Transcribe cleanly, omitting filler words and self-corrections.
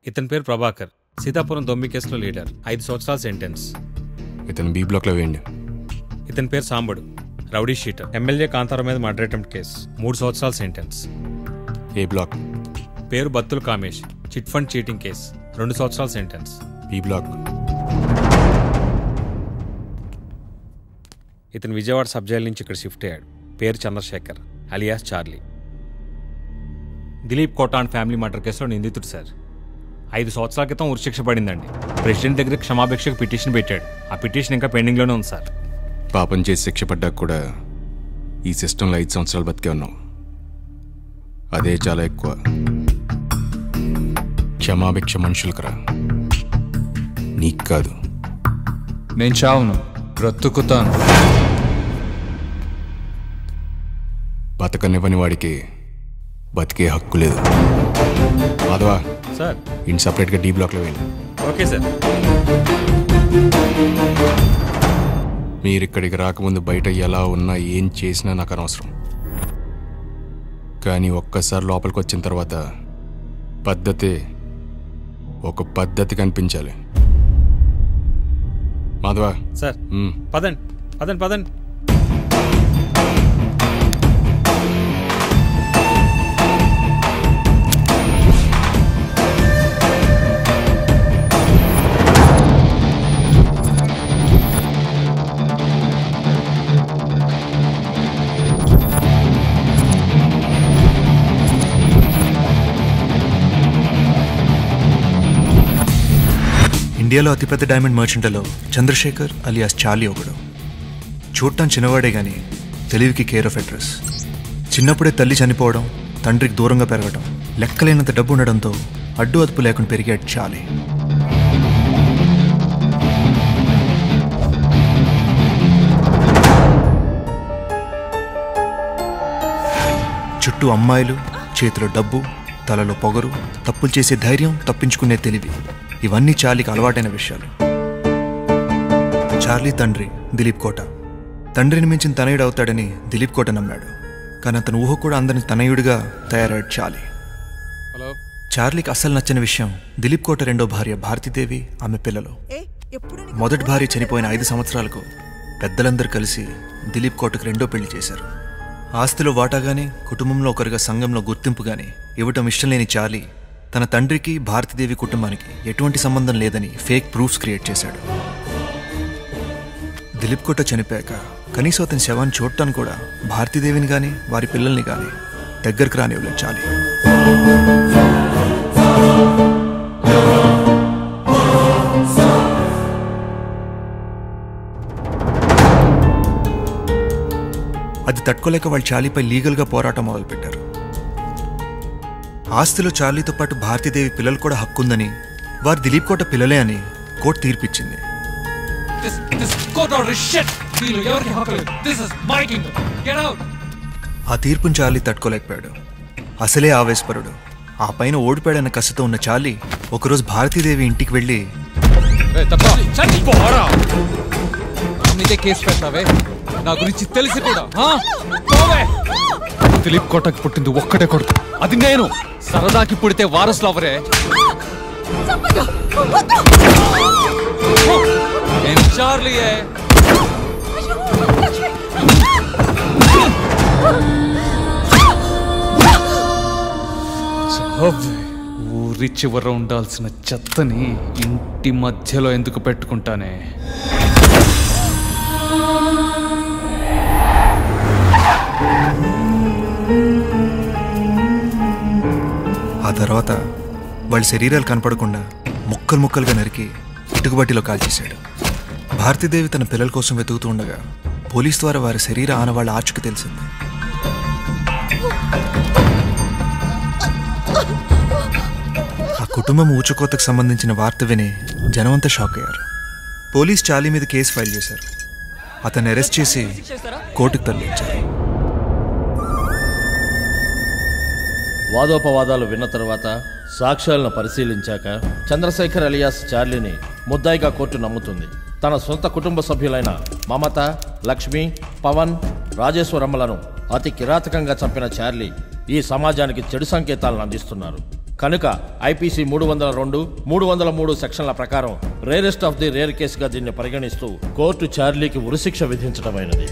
ఇతని పేరు ప్రభాకర్, సీతాపురం దొమ్మి కేసులో లీడర్, 5 సంవత్సరాల సెంటెన్స్. ఇతను బి బ్లాక్లో వేయండి. ఇతని పేరు Sambadu, rowdy sheeter, MLA Kantharao మీద మర్డర్ అటెంప్ట్ కేసు, 3 సంవత్సరాల సెంటెన్స్. ఏ బ్లాక్? పేరు Battula Kamesh, chit fund cheating case, 2 సంవత్సరాల సెంటెన్స్. B block. ఇతను విజయవాడ సబ్ జైలు నుంచి ఇక్కడ షిఫ్ట్ అయ్యాడు. పేరు Chandrashekhar alias Charlie. Dileep Kota and family murder కేసులో నిందితుడు సార్. 5 సంవత్సరాల క్రితం ఉరిశిక్ష పడిందండి. ప్రెసిడెంట్ దగ్గర క్షమాభిక్షకు పిటిషన్ పెట్టాడు. ఆ పిటిషన్ ఇంకా పెండింగ్లోనే ఉంది సార్. పాపం చేసి శిక్ష పడ్డాక కూడా ఈ సిస్టంలో 5 సంవత్సరాలు బతికే ఉన్నావు. అదే చాలా ఎక్కువ. క్షమాభిక్ష మనుషులకురా, నీకు కాదు. నేను చావును, బ్రతుకుతాను. బతకనివ్వని వాడికి బతికే హక్కు లేదు. మాధవా సార్, ఇంటి సపరేట్గా డి బ్లాక్లో వేయండి. Okay sir. మీరు ఇక్కడికి రాకముందు బయట ఎలా ఉన్నా ఏం చేసినా నాకు అనవసరం. కానీ ఒక్కసారి లోపలికి వచ్చిన తర్వాత ఒక పద్ధతి కనిపించాలి. మాధవా సార్, పదండి పదండి పదండి. ఇండియాలో అతిపెద్ద డైమండ్ మర్చెంట్లలో చంద్రశేఖర్ అలియాస్ చార్లీ ఒకడు. చూడటం చిన్నవాడే గాని తెలివికి కేర్ ఆఫ్ అడ్రస్. చిన్నప్పుడే తల్లి చనిపోవడం, తండ్రికి దూరంగా పెరగడం, లెక్కలేనంత డబ్బు ఉండడంతో అడ్డు అదుపు లేకుండా పెరిగాడు చార్లీ. చుట్టూ అమ్మాయిలు, చేతిలో డబ్బు, తలలో పొగరు, తప్పులు చేసే ధైర్యం, తప్పించుకునే తెలివి, ఇవన్నీ చార్లీకి అలవాటైన విషయాలు. చార్లీ తండ్రి దిలీప్ కోట. తండ్రిని మించిన తనయుడు అవుతాడని దిలీప్ కోట నమ్మాడు. కానీ అతను ఊహ కూడా అందరిని తనయుడిగా తయారయ్యాడు చార్లీ. చార్లీకి అస్సలు నచ్చని విషయం దిలీప్ కోట రెండో భార్య భారతీదేవి, ఆమె పిల్లలు. మొదటి భార్య చనిపోయిన 5 సంవత్సరాలకు పెద్దలందరూ కలిసి దిలీప్ కోటకు రెండో పెళ్లి చేశారు. ఆస్తిలో వాటాగానే, కుటుంబంలో ఒకరిగా సంఘంలో గుర్తింపుగానే ఇవ్వటం ఇష్టం లేని చార్లీ తన తండ్రికి భారతీదేవి కుటుంబానికి ఎటువంటి సంబంధం లేదని ఫేక్ ప్రూఫ్స్ క్రియేట్ చేశాడు. దిలీప్ కోట చనిపోయాక కనీసం అతని శవాన్ని చూడటానికి కూడా భారతీదేవిని కానీ వారి పిల్లల్ని కానీ దగ్గరకు రానివ్వలేదు చార్లీ. అది తట్టుకోలేక వాళ్ళు చార్లీపై లీగల్గా పోరాటం మొదలుపెట్టారు. ఆస్తిలో చార్లీతో పాటు భారతీదేవి పిల్లలు కూడా హక్కుందని, వారు దిలీప్ కోట పిల్లలే అని కోర్టు తీర్పిచ్చింది. ఆ తీర్పును చార్లీ తట్టుకోలేకపోయాడు. అసలే ఆవేశపరుడు. ఆ పైన ఓడిపోయాడన్న కసితో ఉన్న చార్లీ ఒకరోజు భారతీదేవి ఇంటికి వెళ్ళి, కేసు పెట్టావే, నా గురించి తెలిసి కూడా దిలీప్ కోటకి పుట్టింది ఒక్కటే కొడుకు, అది నేను. సరదాకి పుడితే వారసులు అవరే. నేను చార్లీయే. ఊరి చివర ఉండాల్సిన చెత్తని ఇంటి మధ్యలో ఎందుకు పెట్టుకుంటానే? ఆ తర్వాత వాళ్ళ శరీరాలు కనపడకుండా ముక్కలు ముక్కలుగా నరికి ఇటుకబట్టిలో కాల్చేశాడు. భారతీదేవి తన పిల్లల కోసం వెతుకుతూ ఉండగా పోలీస్ ద్వారా వారి శరీర ఆనవాళ్ళ ఆచూకీ తెలిసింది. ఆ కుటుంబం ఊచుకోతకు సంబంధించిన వార్త విని జనమంతా షాక్ అయ్యారు. పోలీస్ చార్లీ మీద కేసు ఫైల్ చేశారు. అతన్ని అరెస్ట్ చేసి కోర్టుకు తరలించారు. వాదోపవాదాలు విన్న తర్వాత సాక్ష్యాలను పరిశీలించాక చంద్రశేఖర్ అలియాస్ చార్లీని ముద్దాయిగా కోర్టు నమ్ముతుంది. తన సొంత కుటుంబ సభ్యులైన మమత, లక్ష్మి, పవన్, రాజేశ్వరమ్మలను అతి కిరాతకంగా చంపిన చార్లీ ఈ సమాజానికి చెడు సంకేతాలను అందిస్తున్నారు. కనుక ఐపీసీ 302, 303 సెక్షన్ల ప్రకారం రేరెస్ట్ ఆఫ్ ది రేర్ కేసుగా దీన్ని పరిగణిస్తూ కోర్టు చార్లీకి ఉరిశిక్ష విధించడమైనది.